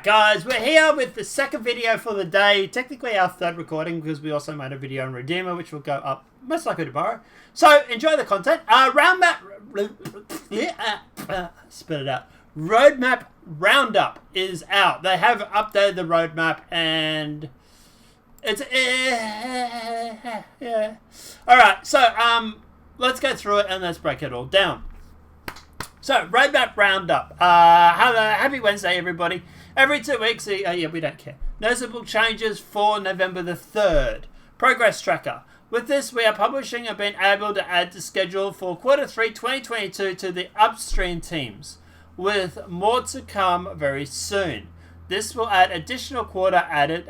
guys, we're here with the second video for the day. Technically our third recording because we also made a video on Redeemer, which will go up most likely tomorrow. So enjoy the content. Spit it out. Roadmap Roundup is out. They have updated the roadmap and it's yeah. All right, so let's go through it and let's break it all down. So, Roadmap Roundup. Happy Wednesday, everybody. Every 2 weeks, yeah, we don't care. Noticeable changes for November the 3rd. Progress Tracker. With this, we are publishing and being able to add the schedule for Q3 2022 to the upstream teams, with more to come very soon. This will add additional quarter added.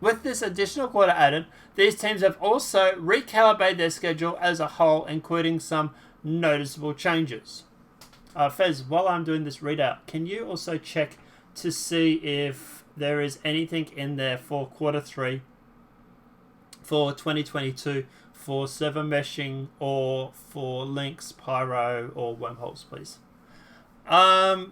With this additional quarter added, these teams have also recalibrated their schedule as a whole, including some noticeable changes. Fez, while I'm doing this readout, can you also check to see if there is anything in there for Q3 for 2022 for server meshing or for links, pyro, or wormholes, please? Following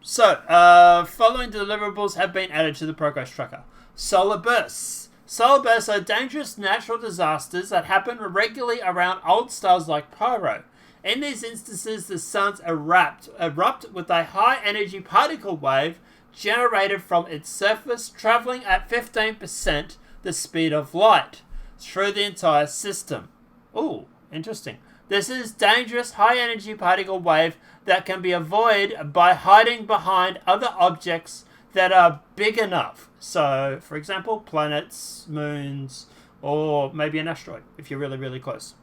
deliverables have been added to the progress tracker. Solar bursts. Solar bursts are dangerous natural disasters that happen regularly around old stars like Pyro. In these instances, the suns erupt with a high-energy particle wave generated from its surface, traveling at 15% the speed of light through the entire system. Ooh, interesting. This is dangerous high-energy particle wave that can be avoided by hiding behind other objects that are big enough. So, for example, planets, moons, or maybe an asteroid, if you're really, really close.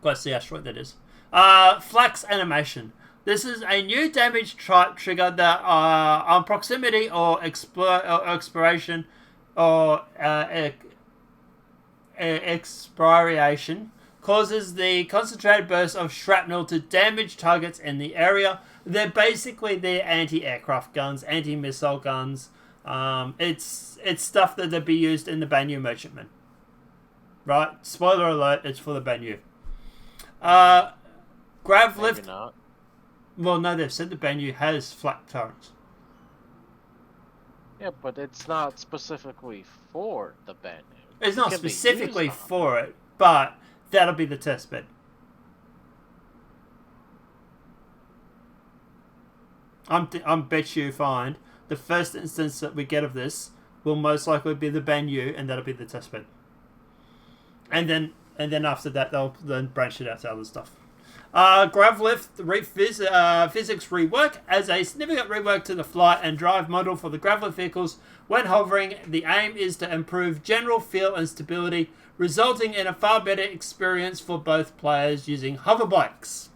Close to the asteroid, that is. Flax Animation. This is a new damage type trigger that on proximity or expiration or expiration causes the concentrated burst of shrapnel to damage targets in the area. They're basically their anti-aircraft guns, anti-missile guns. It's stuff that'd be used in the Banyu Merchantman. Right? Spoiler alert, it's for the Banyu. Grav lift. Not. Well, no, they've said the Banyu has flat turrets. Yeah, but it's not specifically for the Banyu. It's not specifically for it, but that'll be the test bed. I'm bet you find the first instance that we get of this will most likely be the Banyu, and that'll be the test bed. And then after that, they'll then branch it out to other stuff. Gravlift physics rework. As a significant rework to the flight and drive model for the Gravlift vehicles, when hovering, the aim is to improve general feel and stability, resulting in a far better experience for both players using hoverbikes.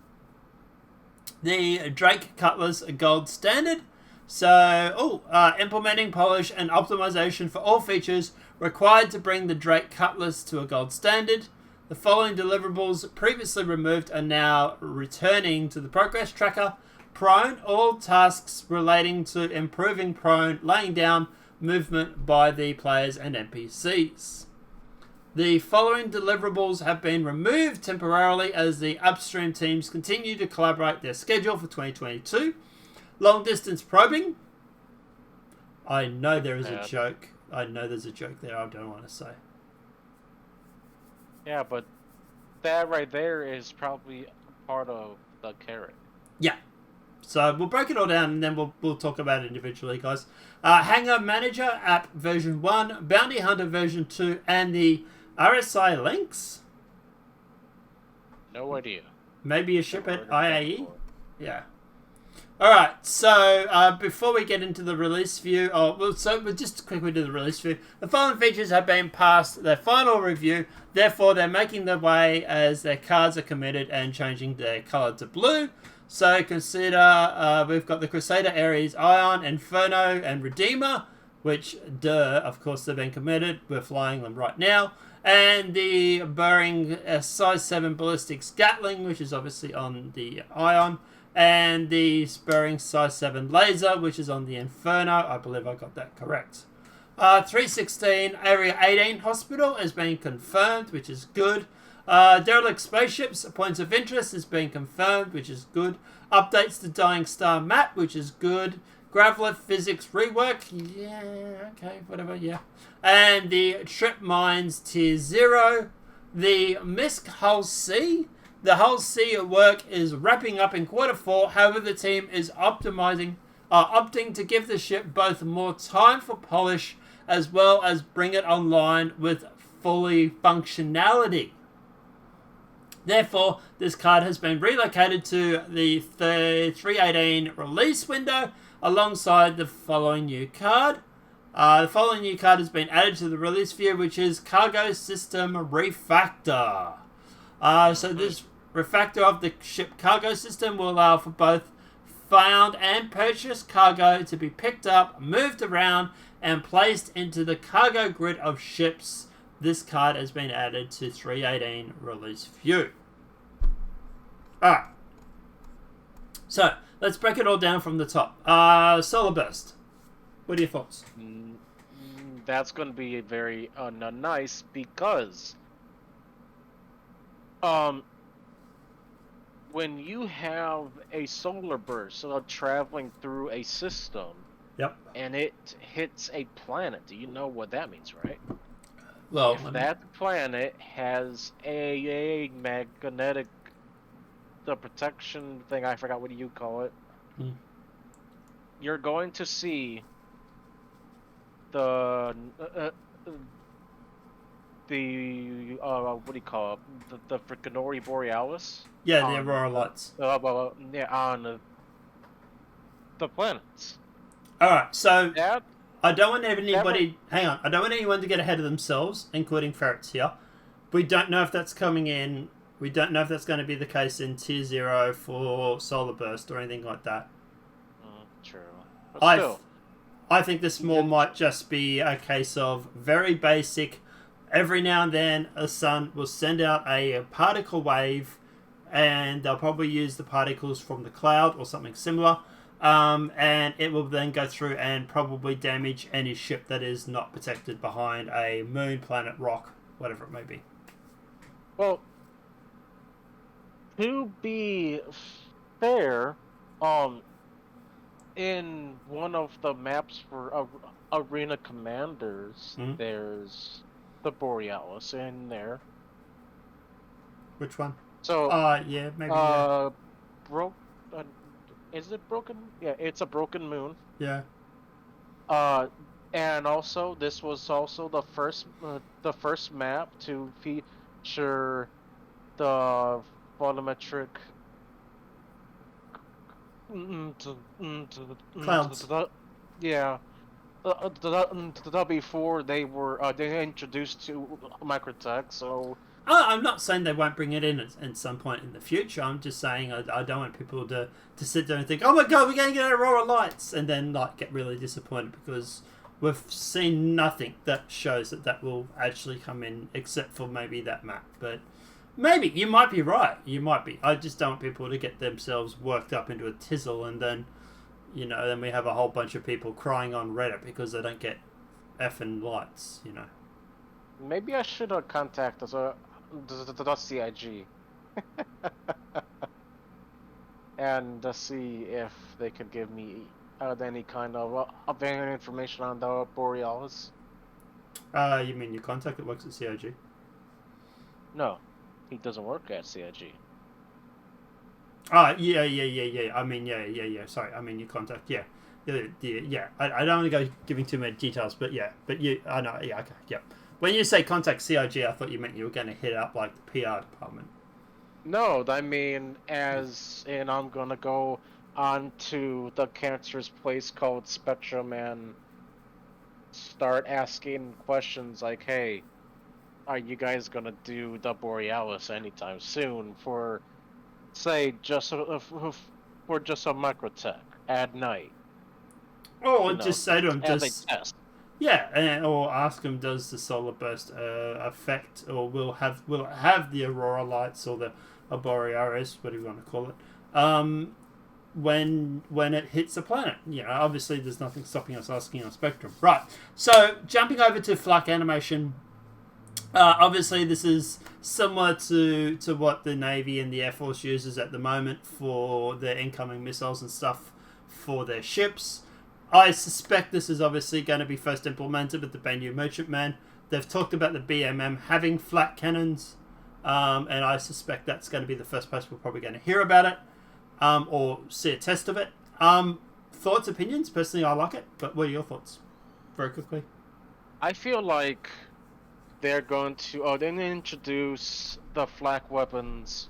The Drake Cutlass gold standard. So, implementing polish and optimization for all features required to bring the Drake Cutlass to a gold standard. The following deliverables previously removed are now returning to the progress tracker. Prone, all tasks relating to improving prone, laying down movement by the players and NPCs. The following deliverables have been removed temporarily as the upstream teams continue to collaborate their schedule for 2022. Long distance probing. I know there is a joke. I know there's a joke there I don't want to say. Yeah, but that right there is probably part of the carrot. Yeah. So we'll break it all down and then we'll talk about it individually, guys. Hangar Manager app version 1, Bounty Hunter version 2, and the RSI links? No idea. Maybe a ship at IAE? Yeah. Alright, so before we get into the release view, we'll just quickly do the release view. The following features have been passed their final review, therefore they're making their way as their cards are committed and changing their colour to blue. So consider, we've got the Crusader, Ares, Ion, Inferno, and Redeemer, which, of course they've been committed. We're flying them right now. And the Boeing size 7 Ballistics Gatling, which is obviously on the Ion. And the Boeing size 7 Laser, which is on the Inferno. I believe I got that correct. 316 Area 18 Hospital has been confirmed, which is good. Derelict spaceships, points of interest has been confirmed, which is good. Updates the Dying Star map, which is good. Gravelet physics rework. Yeah, okay, whatever, yeah. And the Trip Mines Tier 0. The Misk Hull C. The Hull C work is wrapping up in quarter 4. However, the team is opting to give the ship both more time for polish as well as bring it online with fully functionality. Therefore, this card has been relocated to the 318 release window alongside the following new card. The following new card has been added to the release view, which is Cargo System Refactor. So this refactor of the ship cargo system will allow for both found and purchased cargo to be picked up, moved around, and placed into the cargo grid of ships. This card has been added to 318 release view. Alright. So, let's break it all down from the top. Solar Burst. What are your thoughts? That's going to be very nice because when you have a solar burst traveling through a system, yep, and it hits a planet, do you know what that means, right? Well, if that planet has a magnetic, the protection thing, I forgot what you call it, you're going to see the what do you call it? The Freaking Borealis? Yeah, the Aurora Lights. Yeah, on the planets. Alright, so I don't want anybody... Hang on. I don't want anyone to get ahead of themselves, including ferrets here. We don't know if that's coming in. We don't know if that's going to be the case in Tier 0 for Solar Burst or anything like that. True. But still. I think this more might just be a case of very basic. Every now and then, a sun will send out a particle wave, and they'll probably use the particles from the cloud or something similar, and it will then go through and probably damage any ship that is not protected behind a moon, planet, rock, whatever it may be. Well, to be fair, in one of the maps for Arena Commanders, there's the Borealis in there. Which one? So, yeah, maybe. Is it broken? Yeah, it's a broken moon. Yeah. And also, this was also the first map to feature the volumetric clouds. Yeah. Before they were they introduced to Microtech, so I'm not saying they won't bring it in at some point in the future. I'm just saying I don't want people to sit there and think, oh my god, we're going to get Aurora Lights, and then like get really disappointed because we've seen nothing that shows that will actually come in except for maybe that map. But maybe you might be right. You might be. I just don't want people to get themselves worked up into a tizzel and then, you know, then we have a whole bunch of people crying on Reddit because they don't get effing lights, you know. Maybe I should contact the CIG and see if they could give me any kind of information on the Borealis. You mean your contact that works at CIG? No, he doesn't work at CIG. Yeah. I mean, yeah. Sorry, I mean your contact. Yeah. I don't want to go giving too many details, but yeah. But I know. Yeah. Okay. Yeah. When you say contact CIG, I thought you meant you were going to hit up like the PR department. No, I mean I'm gonna go on to the cancerous place called Spectrum and start asking questions like, hey, are you guys gonna do the Borealis anytime soon for, say, just a Microtech at night? Or just say to them, as a test. Yeah, or ask them, does the solar burst affect, or will have the Aurora Lights or the Borealis, what do you want to call it, when it hits a planet? You know, obviously there's nothing stopping us asking on Spectrum. Right, so jumping over to Flak Animation, Obviously, this is similar to what the Navy and the Air Force uses at the moment for their incoming missiles and stuff for their ships. I suspect this is obviously going to be first implemented with the Banyu Merchantman. They've talked about the BMM having flat cannons, and I suspect that's going to be the first place we're probably going to hear about it or see a test of it. Thoughts, opinions? Personally, I like it, but what are your thoughts? Very quickly. I feel like they're going to then introduce the flak weapons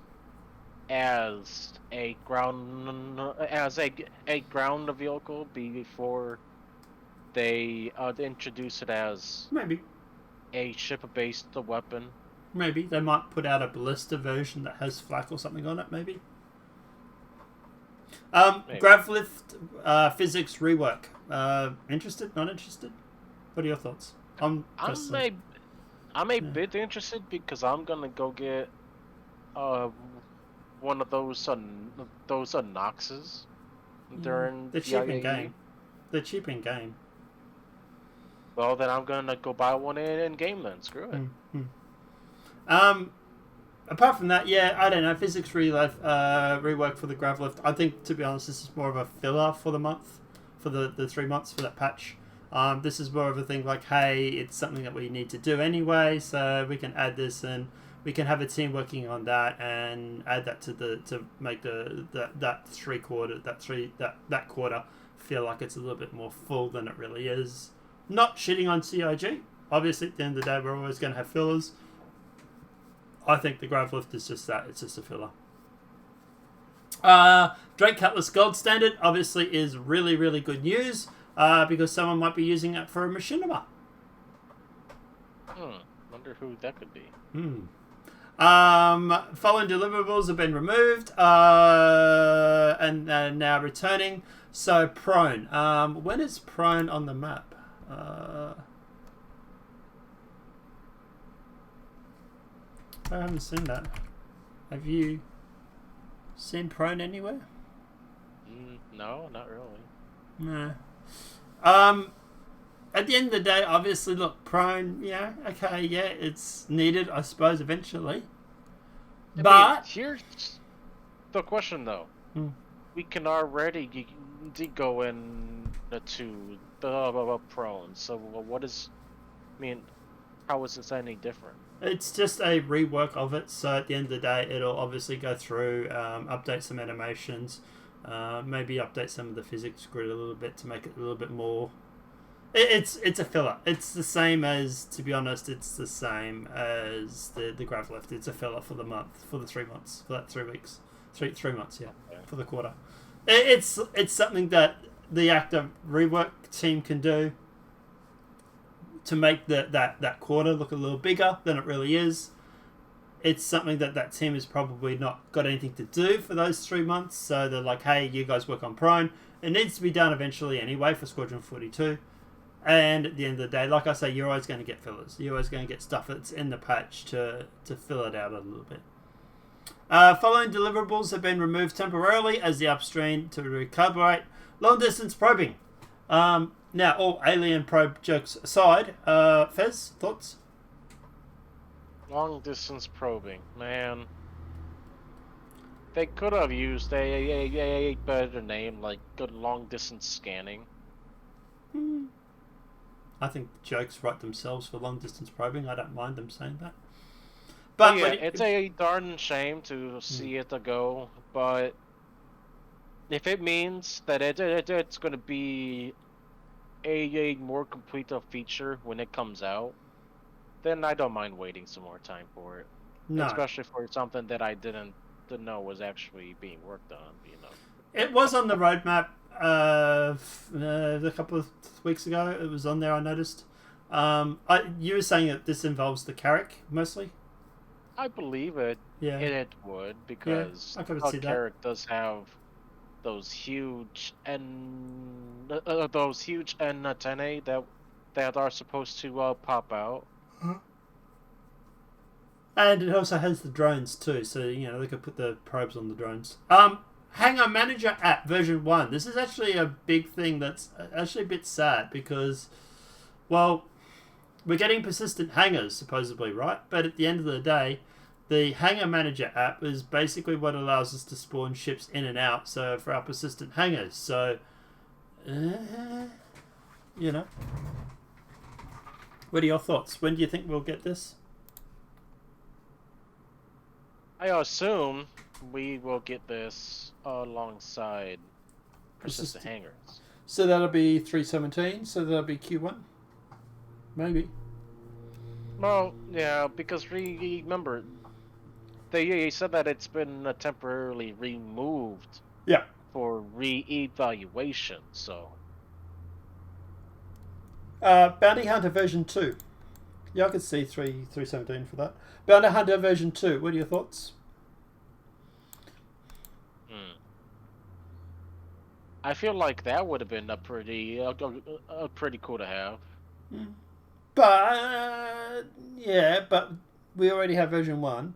as a ground vehicle before they introduce it as Maybe a ship-based weapon. Maybe they might put out a ballista version that has flak or something on it. Maybe. Gravlift physics rework. Interested? Not interested? What are your thoughts? I'm a bit interested because I'm gonna go get one of those Noxes during they're the cheap in IAE. game. They're cheap in game. Well, then I'm gonna go buy one in game then. Screw it. Apart from that, yeah, I don't know. Physics rework for the Gravlift. I think, to be honest, this is more of a filler for the month, for the 3 months for that patch. This is more of a thing like, hey, it's something that we need to do anyway, so we can add this and we can have a team working on that and add that to make that quarter feel like it's a little bit more full than it really is. Not shitting on CIG. Obviously, at the end of the day, we're always going to have fillers. I think the Gravlift is just that. It's just a filler. Drake Cutlass Gold Standard obviously is really, really good news because someone might be using it for a machinima. Wonder who that could be. Following deliverables have been removed and now returning. So prone. When is prone on the map? I haven't seen that. Have you seen prone anywhere? No, not really. No. At the end of the day, obviously, look, prone, yeah, okay, yeah, it's needed, I suppose, eventually. But here's the question, though. We can already go into the prone, so what is... how is this any different? It's just a rework of it, so at the end of the day, it'll obviously go through, update some animations, maybe update some of the physics grid a little bit to make it a little bit more... It's a filler. It's the same as, to be honest, it's the same as the Gravlift. It's a filler for the month, for the 3 months, for that 3 weeks. 3 months, yeah, for the quarter. It's something that the active rework team can do to make that quarter look a little bigger than it really is. It's something that team has probably not got anything to do for those 3 months, so they're like, hey, you guys work on prone. It needs to be done eventually anyway for Squadron 42. And at the end of the day, like I say, you're always going to get fillers. You're always going to get stuff that's in the patch to fill it out a little bit. Following deliverables have been removed temporarily as the upstream to recalibrate. Long distance probing. Now, all alien probe jokes aside, Fez, thoughts? Long distance probing, man. They could have used a better name, like good long distance scanning. I think jokes write themselves for long distance probing. I don't mind them saying that. But yeah, it's a darn shame to see it go, but if it means that it's going to be a more complete feature when it comes out, then I don't mind waiting some more time for it. No. Especially for something that I didn't know was actually being worked on, It was on the roadmap a couple of weeks ago. It was on there, I noticed. You were saying that this involves the Carrack, mostly? I believe it. Yeah. It would, because the Carrack does have those huge antennae that are supposed to pop out. And it also has the drones too, so they could put the probes on the drones. Hangar Manager app version 1. This is actually a big thing that's actually a bit sad because, well, we're getting persistent hangars, supposedly, right? But at the end of the day, the Hangar Manager app is basically what allows us to spawn ships in and out, so for our persistent hangars. So, you know. What are your thoughts? When do you think we'll get this? I assume we will get this alongside persistent hangars. So that'll be 317, so that'll be Q1? Maybe. Well, yeah, because remember, they said that it's been temporarily removed. Yeah. For re-evaluation, so. Bounty Hunter version 2. Yeah, I could see 317 for that. Bounty Hunter version 2. What are your thoughts? I feel like that would have been a pretty cool to have. But but we already have version 1.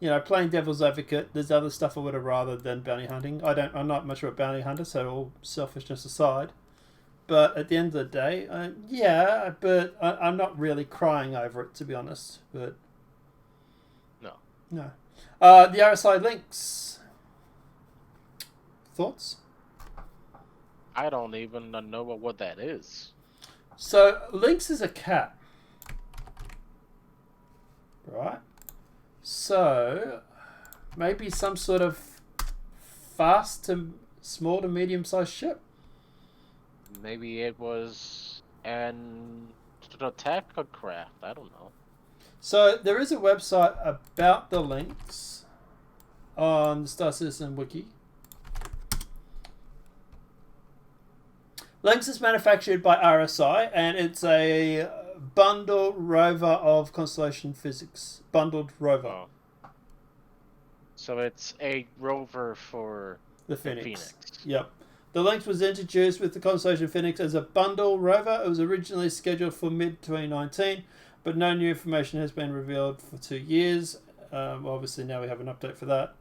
You know, playing devil's advocate, there's other stuff I would have rather than bounty hunting. I'm not much of a bounty hunter, so all selfishness aside. But at the end of the day, but I'm not really crying over it, to be honest. But no. The RSI links. Thoughts? I don't even know what that is. So Lynx is a cat, right? So maybe some sort of fast to small to medium sized ship. Maybe it was an attack craft. I don't know. So there is a website about the Lynx on the Star Citizen wiki. Lynx is manufactured by RSI, and it's a bundled rover of Constellation Physics. Bundled rover. Oh. So it's a rover for the Phoenix. Yep. The Lynx was introduced with the Constellation Phoenix as a bundle rover. It was originally scheduled for mid-2019, but no new information has been revealed for 2 years. Obviously, now we have an update for that.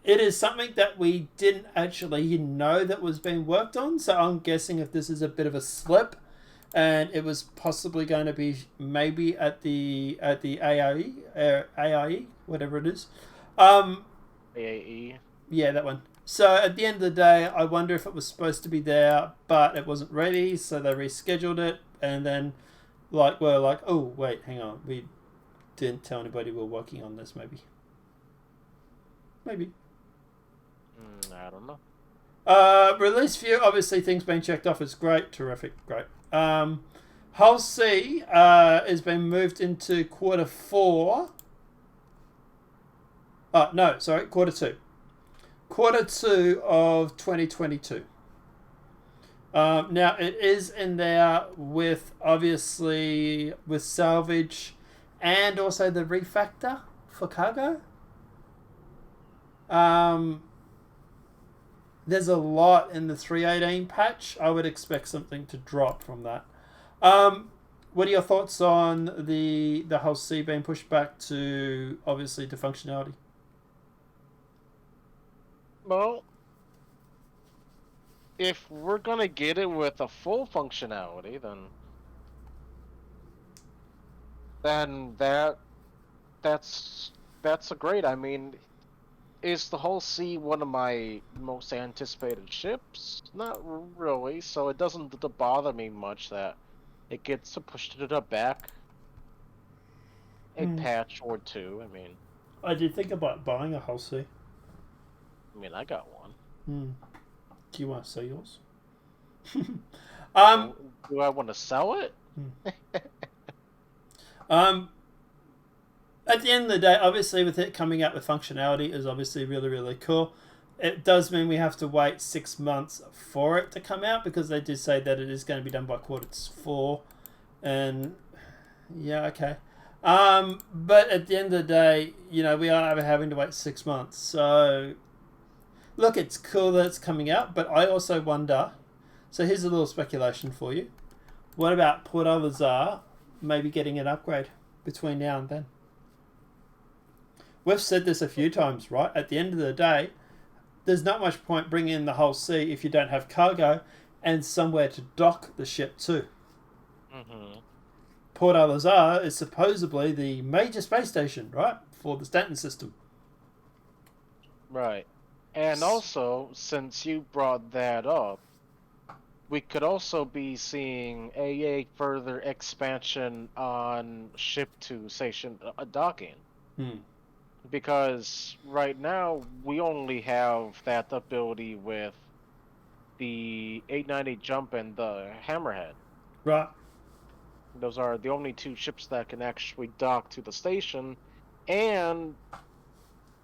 It is something that we didn't actually know that was being worked on, so I'm guessing if this is a bit of a slip, and it was possibly going to be maybe at the AIE, whatever it is. AAE. Yeah, that one. So at the end of the day, I wonder if it was supposed to be there, but it wasn't ready, so they rescheduled it, and then we're like, oh wait, hang on, we didn't tell anybody we're working on this. Maybe. I don't know. Release view, obviously things being checked off is great, terrific, great. Hull C is being moved into quarter 4. Quarter 2. Quarter 2 of 2022. Now it is in there with salvage and also the refactor for cargo. There's a lot in the 318 patch. I would expect something to drop from that. What are your thoughts on the Hull C being pushed back to obviously to functionality? Well, if we're gonna get it with a full functionality, then that's a great. I mean, is the Hull C one of my most anticipated ships? Not really, so it doesn't bother me much that it gets pushed to the back a patch or two. I mean, I did think about buying a Hull C. I mean, I got one. Do you want to sell yours? Do I want to sell it? At the end of the day, obviously with it coming out with functionality is obviously really, really cool. It does mean we have to wait 6 months for it to come out because they did say that it is going to be done by quarter 4. And yeah, okay. But at the end of the day, we are having to wait 6 months. So look, it's cool that it's coming out, but I also wonder, so here's a little speculation for you. What about Port Al-Azhar maybe getting an upgrade between now and then? We've said this a few times, right? At the end of the day, there's not much point bringing in the Hull C if you don't have cargo and somewhere to dock the ship to. Mm-hmm. Port Al-Azhar is supposedly the major space station, right, for the Stanton system. Right. And also, since you brought that up, we could also be seeing a further expansion on ship to station docking. Hmm. Because right now we only have that ability with the 890 jump and the hammerhead. Right. Those are the only two ships that can actually dock to the station, and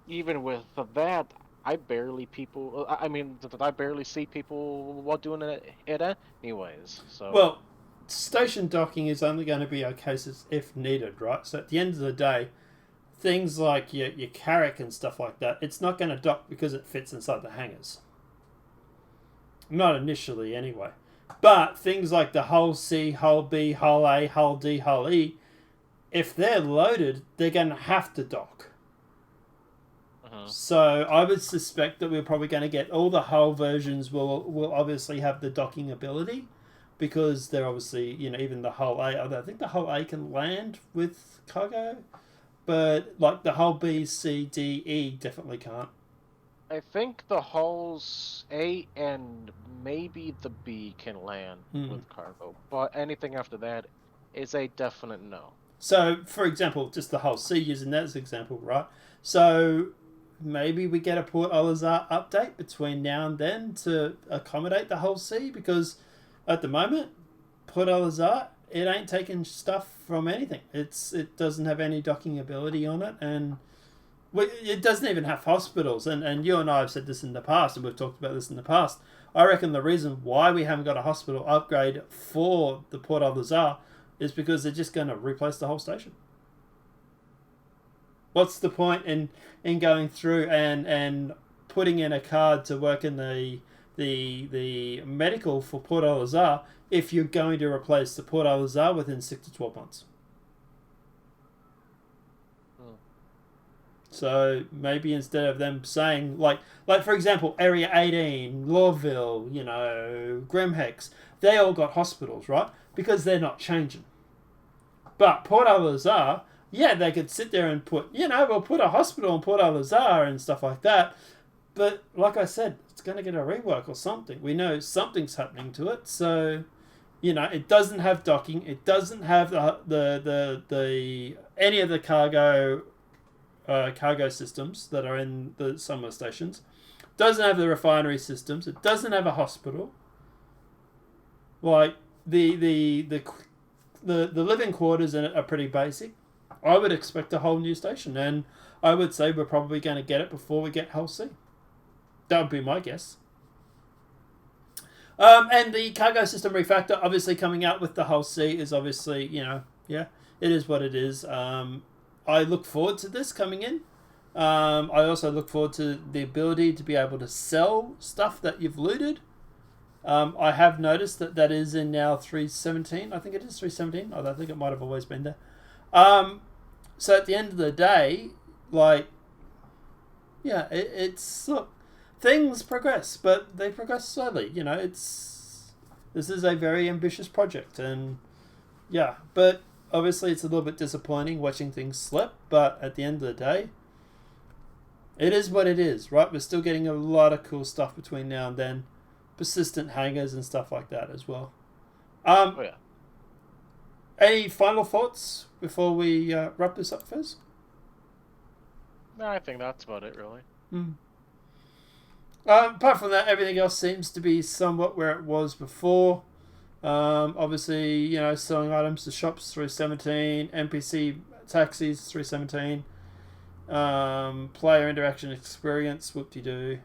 even with that, I barely see people what doing it anyways. So Well, station docking is only going to be okay if needed, right? So at the end of the day, things like your Carrack and stuff like that, it's not going to dock because it fits inside the hangars. Not initially, anyway. But things like the hull C, hull B, hull A, hull D, hull E, if they're loaded, they're going to have to dock. So I would suspect that we're probably going to get all the hull versions will obviously have the docking ability, because they're obviously, even the hull A. I think the hull A can land with cargo, but like the hull B, C, D, E definitely can't. I think the hulls A and maybe the B can land Mm. with cargo, but anything after that is a definite no. So, for example, just the hull C, using that as an example, right? So maybe we get a Port Al-Azhar update between now and then to accommodate the hull C, because at the moment, Port Al-Azhar, it ain't taking stuff from anything. It doesn't have any docking ability on it, and it doesn't even have hospitals. And you and I have said this in the past, and we've talked about this in the past. I reckon the reason why we haven't got a hospital upgrade for the Port Al-Azhar is because they're just going to replace the whole station. What's the point in going through and putting in a card to work in the medical for Port Al-Azhar if you're going to replace the Port Al-Azhar within 6 to 12 months? So maybe instead of them saying, like for example, Area 18, Lawville, Grimhex, they all got hospitals, right? Because they're not changing. But Port Al-Azhar, yeah, they could sit there and put, we'll put a hospital in Port Al-Azhar and stuff like that. But like I said, it's going to get a rework or something. We know something's happening to it. So, it doesn't have docking. It doesn't have the any of the cargo systems that are in the summer stations. Doesn't have the refinery systems. It doesn't have a hospital. Like the living quarters in it are pretty basic. I would expect a whole new station, and I would say we're probably going to get it before we get Hull C. That would be my guess. And the cargo system refactor, obviously coming out with the Hull C, is obviously, it is what it is. I look forward to this coming in. I also look forward to the ability to be able to sell stuff that you've looted. I have noticed that is in now 317. I think it is 317. I think it might have always been there. So at the end of the day, it's look, things progress, but they progress slowly. This is a very ambitious project, and but obviously it's a little bit disappointing watching things slip. But at the end of the day, it is what it is, right? We're still getting a lot of cool stuff between now and then, persistent hangers and stuff like that as well. Any final thoughts before we wrap this up, Fez? No, I think that's about it, really. Apart from that, everything else seems to be somewhat where it was before. Obviously, selling items to shops 317, NPC taxis 317, player interaction experience, whoop-de-doo.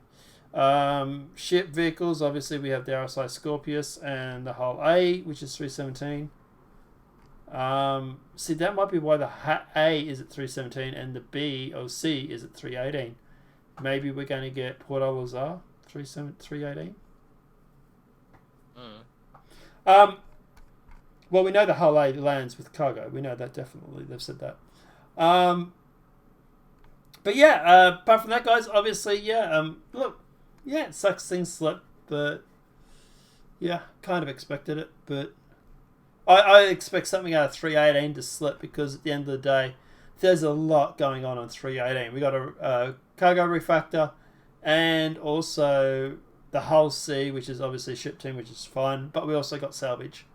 Ship vehicles, obviously we have the RSI Scorpius and the Hull A, which is 317. See, that might be why the A is at 317 and the B or C is at 318. Maybe we're going to get Port Al-Azhar 318. Well, we know the Hull A lands with cargo. We know that definitely. They've said that. But apart from that, guys, obviously, it sucks things slip, but kind of expected it. But I expect something out of 318 to slip because at the end of the day, there's a lot going on 318. We got a cargo refactor, and also the Hull C, which is obviously ship team, which is fine. But we also got salvage.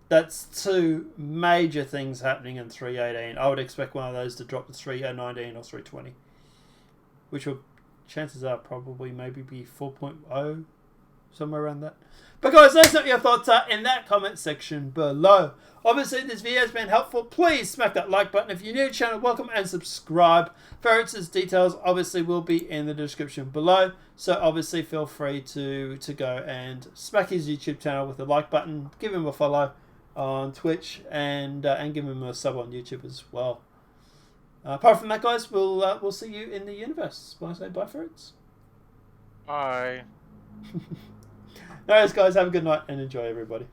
That's two major things happening in 318. I would expect one of those to drop to 319 or 320, which will, chances are, probably maybe be 4.0, somewhere around that. But guys, let us know what your thoughts are in that comment section below. Obviously, this video has been helpful. Please smack that like button. If you're new to the channel, welcome and subscribe. Ferretz's details obviously will be in the description below. So obviously feel free to go and smack his YouTube channel with the like button. Give him a follow on Twitch and give him a sub on YouTube as well. Apart from that, guys, we'll see you in the universe. Want to say bye, Ferretz? Bye. Alright, guys, have a good night and enjoy, everybody.